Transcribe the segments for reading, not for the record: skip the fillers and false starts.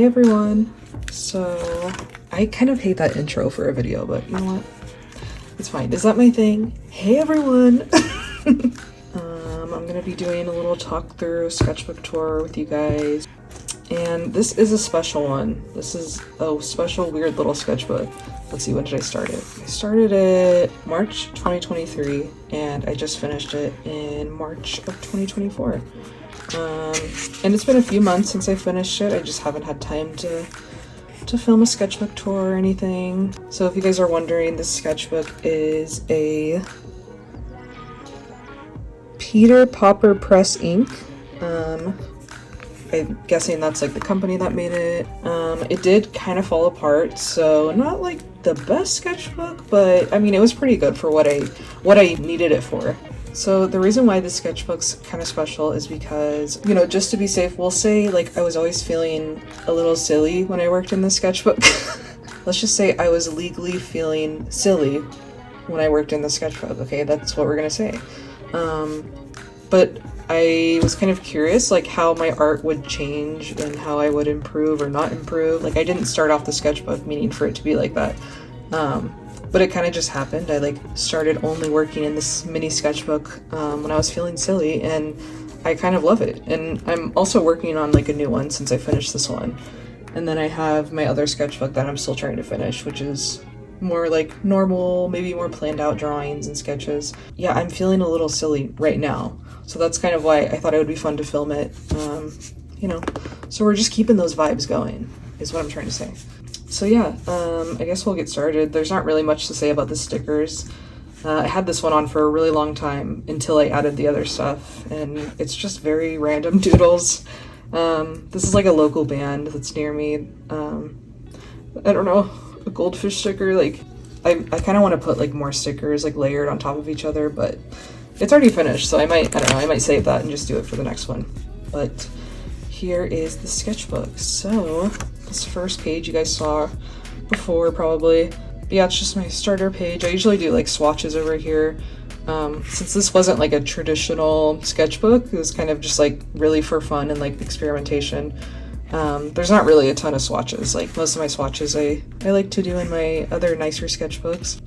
Hey everyone! So, I kind of hate that intro for a video, but you know what? It's fine. Is that my thing? Hey everyone! I'm gonna be doing a little talk through sketchbook tour with you guys. And this is a special one. This is a special weird little sketchbook. Let's see, when did I start it? I started it March 2023 and I just finished it in March of 2024. And it's been a few months since I finished it. I just haven't had time to film a sketchbook tour or anything. So if you guys are wondering, this sketchbook is a Peter Popper Press ink. I'm guessing that's like the company that made it. It did kind of fall apart, so not like the best sketchbook, but I mean, it was pretty good for what I needed it for. So the reason why this sketchbook's kind of special is because, you know, just to be safe, we'll say like I was always feeling a little silly when I worked in the sketchbook. Let's just say I was legally feeling silly when I worked in the sketchbook, okay? That's what we're gonna say. But I was kind of curious like how my art would change and how I would improve or not improve. Like I didn't start off the sketchbook meaning for it to be like that. But it kind of just happened. I like started only working in this mini sketchbook when I was feeling silly, and I kind of love it. And I'm also working on like a new one since I finished this one. And then I have my other sketchbook that I'm still trying to finish, which is more like normal, maybe more planned out drawings and sketches. Yeah, I'm feeling a little silly right now. So that's kind of why I thought it would be fun to film it. You know, so we're just keeping those vibes going, is what I'm trying to say. So yeah, I guess we'll get started. There's not really much to say about the stickers. I had this one on for a really long time until I added the other stuff, and it's just very random doodles. This is like a local band that's near me. I don't know, a goldfish sticker. Like, I kind of want to put like more stickers like layered on top of each other, but it's already finished, so I might save that and just do it for the next one. But here is the sketchbook. So this first page you guys saw before probably. But yeah, it's just my starter page. I usually do like swatches over here. Since this wasn't like a traditional sketchbook, it was kind of just like really for fun and like experimentation. There's not really a ton of swatches. Like most of my swatches I like to do in my other nicer sketchbooks.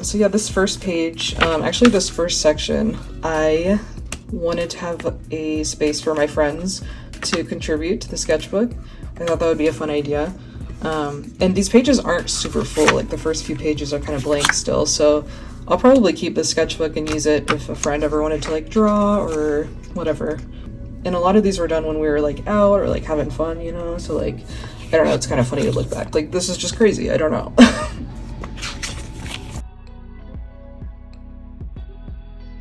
So yeah, this first page, actually this first section, I wanted to have a space for my friends to contribute to the sketchbook. I thought that would be a fun idea. And these pages aren't super full, like the first few pages are kind of blank still, so I'll probably keep the sketchbook and use it if a friend ever wanted to like draw or whatever. And a lot of these were done when we were like out or like having fun, you know, so like, I don't know, it's kind of funny to look back. Like this is just crazy, I don't know.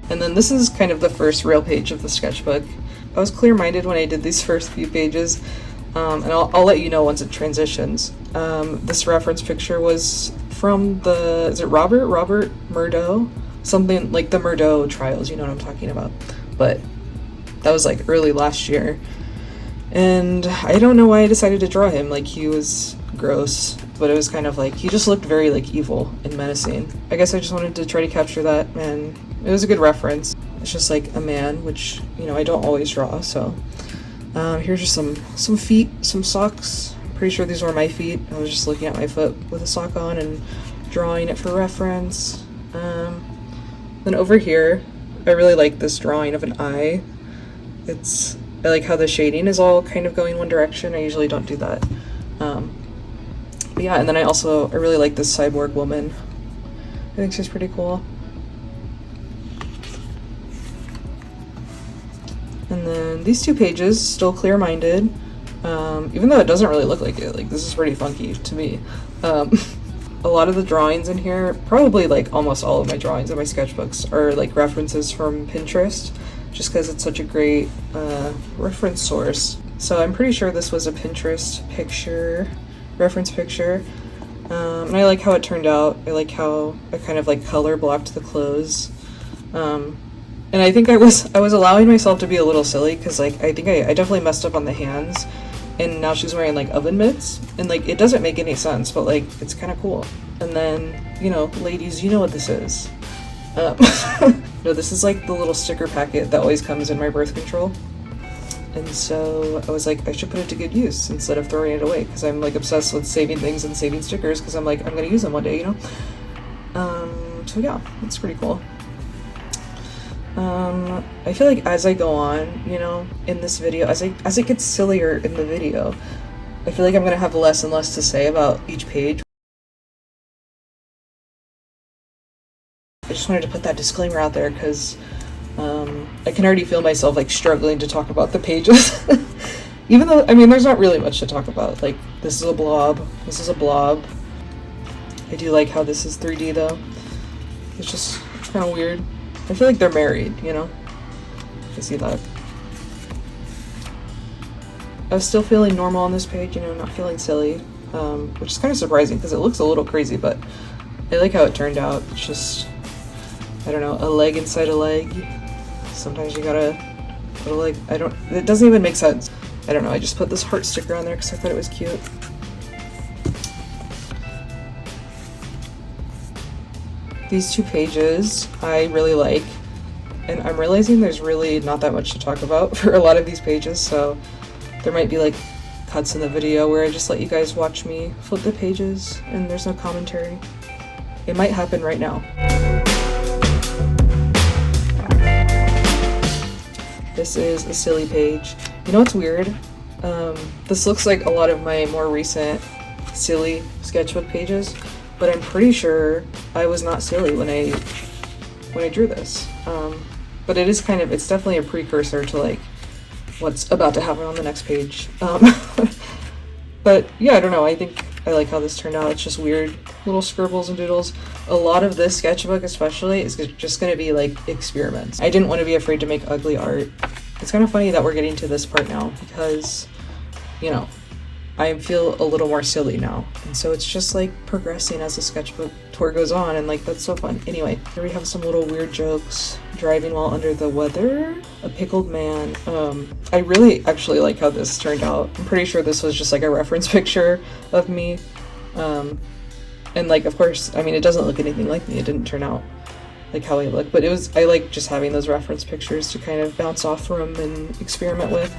And then this is kind of the first real page of the sketchbook. I was clear-minded when I did these first few pages, and I'll let you know once it transitions. This reference picture was from is it Robert Murdo? Something like the Murdo trials, you know what I'm talking about. But that was like early last year. And I don't know why I decided to draw him. Like he was gross, but it was kind of like, he just looked very like evil and menacing. I guess I just wanted to try to capture that, and it was a good reference. It's just like a man, which, you know, I don't always draw, so. Here's just some feet, some socks. I'm pretty sure these were my feet. I was just looking at my foot with a sock on and drawing it for reference. Then over here, I really like this drawing of an eye. I like how the shading is all kind of going one direction. I usually don't do that. But yeah, and then I really like this cyborg woman. I think she's pretty cool. And then these two pages, still clear-minded, even though it doesn't really look like it. Like, this is pretty funky to me. A lot of the drawings in here, probably like almost all of my drawings in my sketchbooks, are like references from Pinterest, just because it's such a great reference source. So I'm pretty sure this was a Pinterest reference picture. And I like how it turned out. I like how I kind of like color blocked the clothes. And I think I was allowing myself to be a little silly, because like I think I definitely messed up on the hands, and now she's wearing like oven mitts, and like it doesn't make any sense, but like it's kind of cool. And then, you know, ladies, you know what this is. No, this is like the little sticker packet that always comes in my birth control. And so I was like, I should put it to good use instead of throwing it away, because I'm like obsessed with saving things and saving stickers, because I'm like, I'm gonna use them one day, you know? So yeah, it's pretty cool. I feel like as I go on, you know, in this video, as it gets sillier in the video, I feel like I'm gonna have less and less to say about each page. I just wanted to put that disclaimer out there, because I can already feel myself like struggling to talk about the pages. Even though, I mean, there's not really much to talk about. Like, this is a blob, this is a blob. I do like how this is 3D though. It's just kind of weird. I feel like they're married, you know? I see that. I was still feeling normal on this page, you know, not feeling silly, which is kind of surprising because it looks a little crazy, but I like how it turned out. It's just, I don't know, a leg inside a leg. Sometimes you gotta put a leg, it doesn't even make sense. I don't know, I just put this heart sticker on there because I thought it was cute. These two pages I really like, and I'm realizing there's really not that much to talk about for a lot of these pages, so there might be like cuts in the video where I just let you guys watch me flip the pages and there's no commentary. It might happen right now. This is a silly page. You know what's weird? This looks like a lot of my more recent silly sketchbook pages, but I'm pretty sure I was not silly when I drew this. But it is kind of, it's definitely a precursor to like what's about to happen on the next page. But yeah, I don't know, I think I like how this turned out. It's just weird little scribbles and doodles. A lot of this sketchbook especially is just going to be like experiments. I didn't want to be afraid to make ugly art. It's kind of funny that we're getting to this part now because, you know, I feel a little more silly now, and so it's just like progressing as the sketchbook tour goes on, and like that's so fun. Anyway, here we have some little weird jokes. Driving while under the weather, a pickled man. I really actually like how this turned out. I'm pretty sure this was just like a reference picture of me, and like of course, I mean it doesn't look anything like me. It didn't turn out like how I look, but I like just having those reference pictures to kind of bounce off from and experiment with.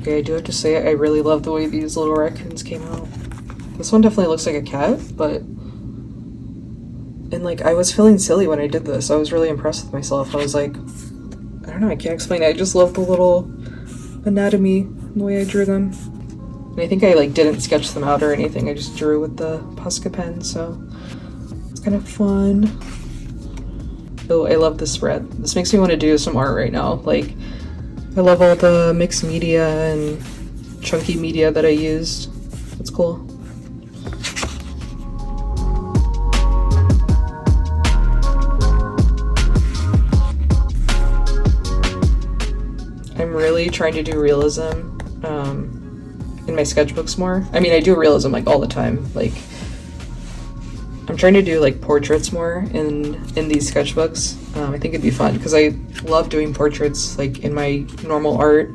Okay, I do have to say I really love the way these little raccoons came out. This one definitely looks like a cat, but And like, I was feeling silly when I did this. I was really impressed with myself. I was like, I don't know, I can't explain it. I just love the little anatomy, the way I drew them. And I think I like didn't sketch them out or anything. I just drew with the Posca pen, so it's kind of fun. Oh, I love this spread. This makes me want to do some art right now. Like, I love all the mixed media and chunky media that I used. That's cool. I'm really trying to do realism in my sketchbooks more. I mean, I do realism like all the time. Like, I'm trying to do like portraits more in these sketchbooks. I think it'd be fun because I love doing portraits like in my normal art.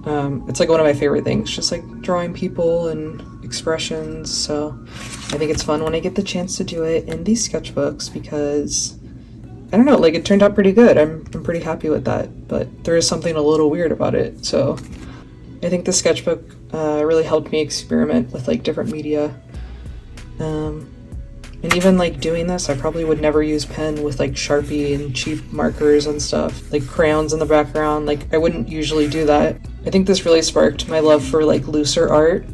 It's like one of my favorite things, just like drawing people and expressions. So I think it's fun when I get the chance to do it in these sketchbooks because I don't know, like it turned out pretty good. I'm pretty happy with that, but there is something a little weird about it. So I think the sketchbook really helped me experiment with like different media. And even like doing this, I probably would never use pen with like Sharpie and cheap markers and stuff, like crayons in the background. Like I wouldn't usually do that. I think this really sparked my love for like looser art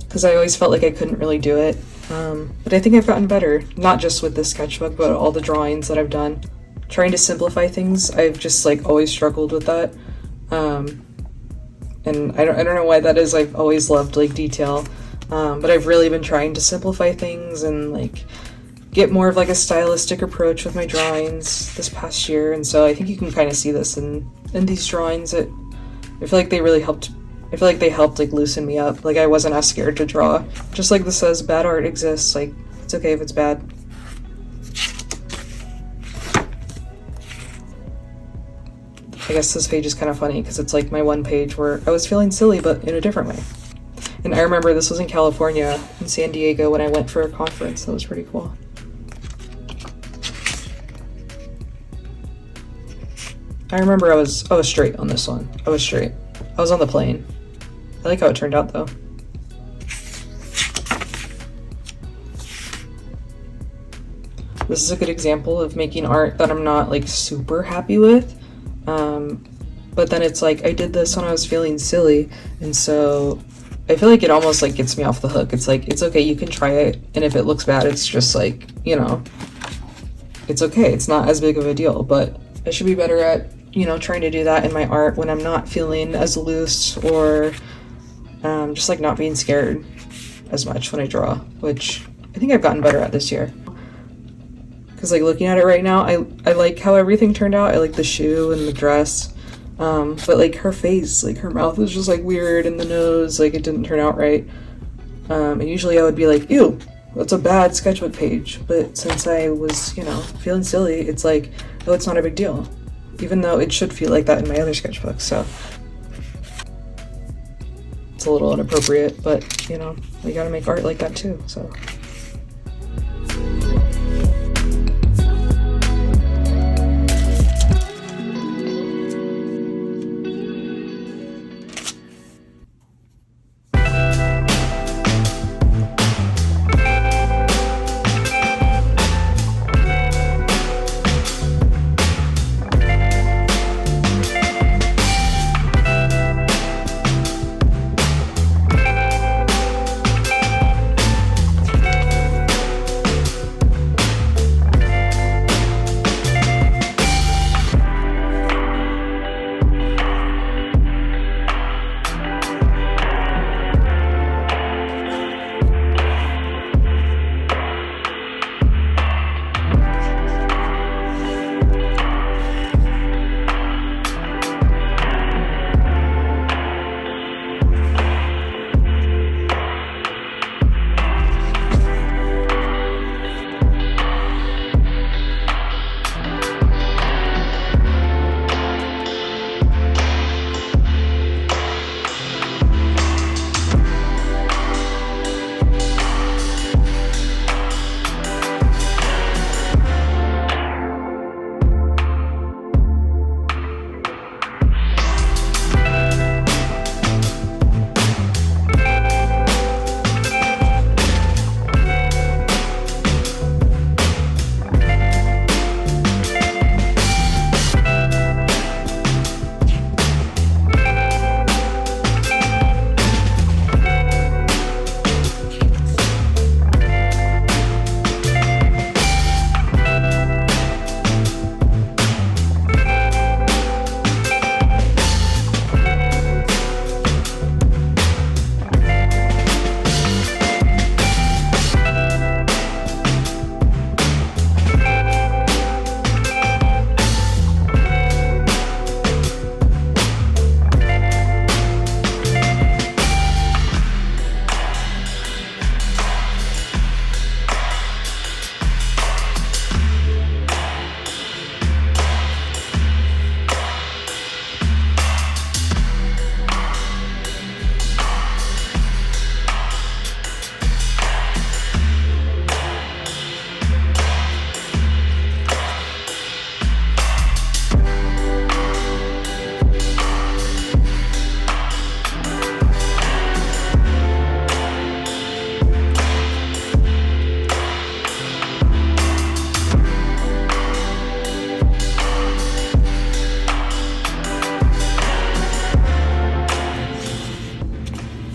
because I always felt like I couldn't really do it. But I think I've gotten better, not just with this sketchbook, but all the drawings that I've done. Trying to simplify things, I've just like always struggled with that. And I don't know why that is. I've always loved like detail. But I've really been trying to simplify things and like get more of like a stylistic approach with my drawings this past year. And so I think you can kind of see this in these drawings. I feel like they really helped. I feel like they helped like loosen me up. Like I wasn't as scared to draw. Just like this says, bad art exists. Like it's okay if it's bad. I guess this page is kind of funny because it's like my one page where I was feeling silly but in a different way. And I remember this was in California, in San Diego, when I went for a conference. That was pretty cool. I remember I was straight on this one. I was straight. I was on the plane. I like how it turned out though. This is a good example of making art that I'm not like super happy with. But then it's like I did this when I was feeling silly, and so I feel like it almost like gets me off the hook. It's like, it's okay, you can try it, and if it looks bad, it's just like, you know, it's okay. It's not as big of a deal, but I should be better at, you know, trying to do that in my art when I'm not feeling as loose or just like not being scared as much when I draw, which I think I've gotten better at this year. Because like looking at it right now, I like how everything turned out. I like the shoe and the dress. But like her face, like her mouth was just like weird, and the nose, like it didn't turn out right. And usually I would be like, ew, that's a bad sketchbook page. But since I was, you know, feeling silly, it's like, oh, it's not a big deal. Even though it should feel like that in my other sketchbooks, so. It's a little inappropriate, but you know, we gotta make art like that too, so.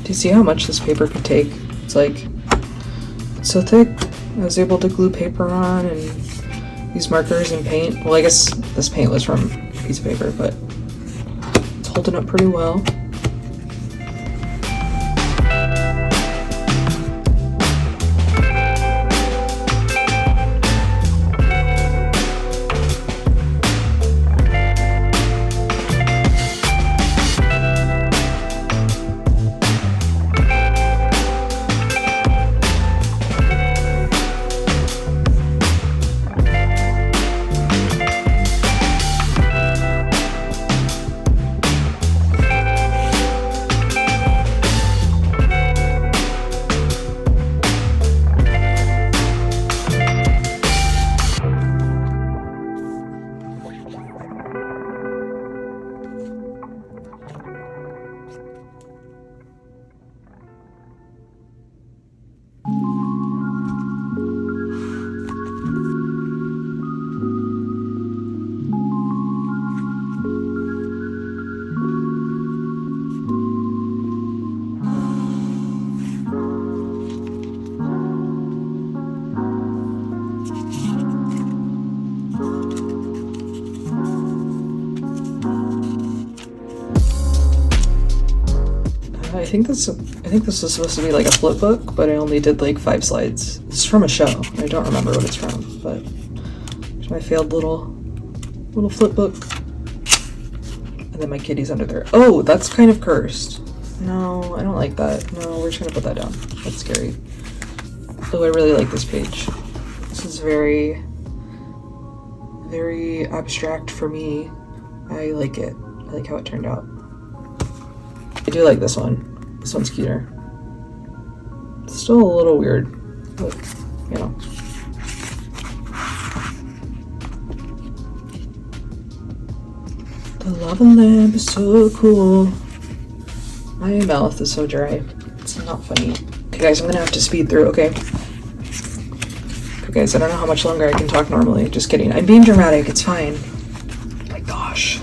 you see how much this paper could take? It's like, it's so thick. I was able to glue paper on and use markers and paint. Well, I guess this paint was from a piece of paper, but it's holding up pretty well. I think this was supposed to be like a flip book, but I only did like 5 slides. It's from a show. I don't remember what it's from, but it's my failed little flip book. And then my kitty's under there. Oh, that's kind of cursed. No, I don't like that. No, we're just gonna put that down. That's scary. Oh, I really like this page. This is very, very abstract for me. I like it. I like how it turned out. I do like this one. This one's cuter. It's still a little weird, but you know. The lava lamp is so cool. My mouth is so dry. It's not funny. Okay guys, I'm gonna have to speed through, okay? Okay guys, I don't know how much longer I can talk normally. Just kidding. I'm being dramatic, it's fine. Oh my gosh.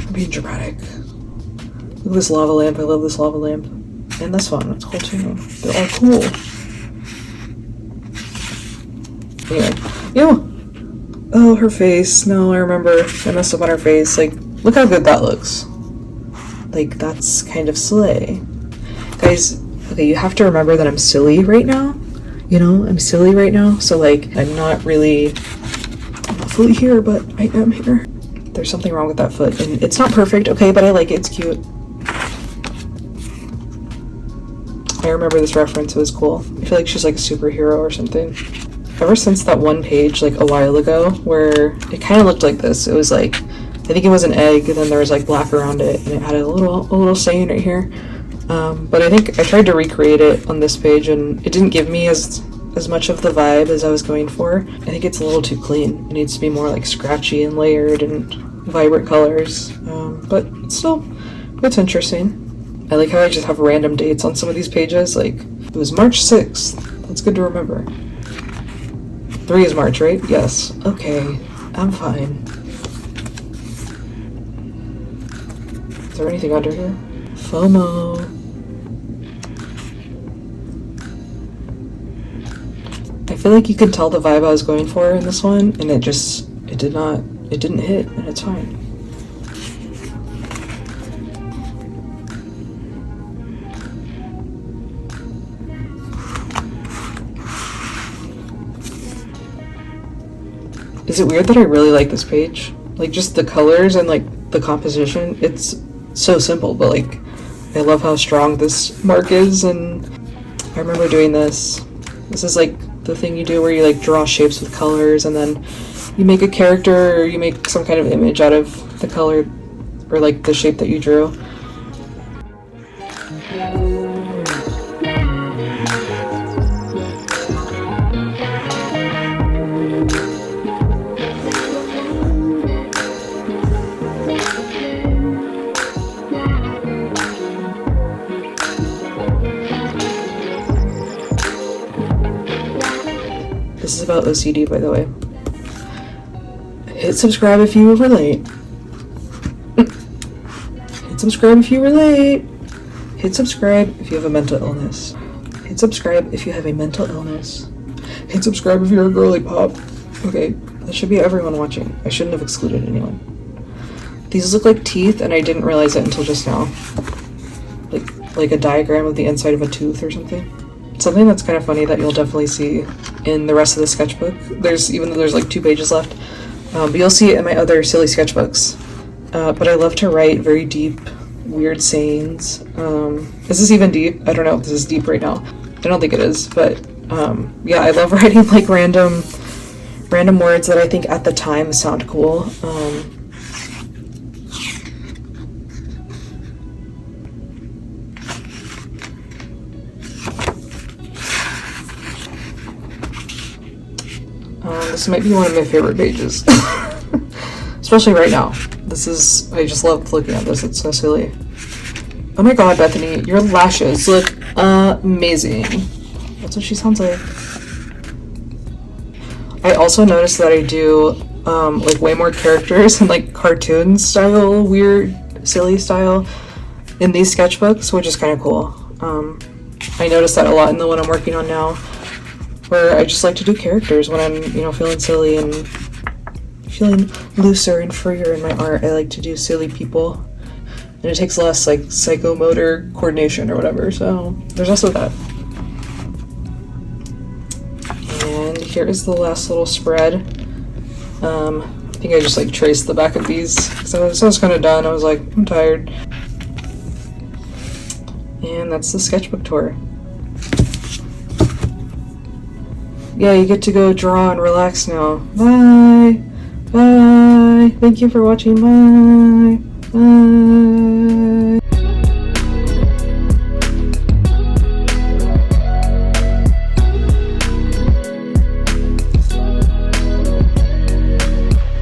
I'm being dramatic. Look at this lava lamp. I love this lava lamp. And this one. It's cool too. They're all cool. Anyway. Ew! Oh, her face. No, I remember. I messed up on her face. Like, look how good that looks. Like, that's kind of slay. Guys, okay, you have to remember that I'm silly right now. You know, I'm silly right now. So, like, I'm not fully here, but I am here. There's something wrong with that foot. And it's not perfect, okay, but I like it. It's cute. I remember this reference, it was cool. I feel like she's like a superhero or something. Ever since that one page like a while ago where it kind of looked like this, it was like, I think it was an egg and then there was like black around it and it had a little saying right here. But I think I tried to recreate it on this page and it didn't give me as much of the vibe as I was going for. I think it's a little too clean. It needs to be more like scratchy and layered and vibrant colors. But still, it's interesting. I like how I just have random dates on some of these pages, like, it was March 6th. That's good to remember. 3 is March, right? Yes. Okay. I'm fine. Is there anything under here? FOMO. I feel like you could tell the vibe I was going for in this one, and it didn't hit, and it's fine. Is it weird that I really like this page? Like, just the colors and, like, the composition. It's so simple, but, like, I love how strong this mark is, and I remember doing this. This is, like, the thing you do where you, like, draw shapes with colors, and then you make a character, or you make some kind of image out of the color, or, like, the shape that you drew. This is about OCD, by the way. Hit subscribe if you relate. Hit subscribe if you relate. Hit subscribe if you have a mental illness. Hit subscribe if you have a mental illness. Hit subscribe if you're a girly pop. Okay, that should be everyone watching. I shouldn't have excluded anyone. These look like teeth, and I didn't realize it until just now. Like a diagram of the inside of a tooth or something. Something that's kind of funny that you'll definitely see in the rest of the sketchbook. Even though there's like 2 pages left, but you'll see it in my other silly sketchbooks. But I love to write very deep, weird sayings. Is this even deep? I don't know if this is deep right now. I don't think it is, but yeah, I love writing like random words that I think at the time sound cool. This might be one of my favorite pages, especially right now. I just love looking at this. It's so silly. Oh my god, Bethany, your lashes look amazing. That's what she sounds like. I also noticed that I do like way more characters and like cartoon style, weird, silly style in these sketchbooks, which is kind of cool. I noticed that a lot in the one I'm working on now, where I just like to do characters when I'm, feeling silly and feeling looser and freer in my art. I like to do silly people, and it takes less like psychomotor coordination or whatever, so there's also that. And here is the last little spread. I think I just like traced the back of these because I was kind of done. I was like, I'm tired. And that's the sketchbook tour. Yeah, you get to go draw and relax now. Bye! Bye! Thank you for watching. Bye! Bye!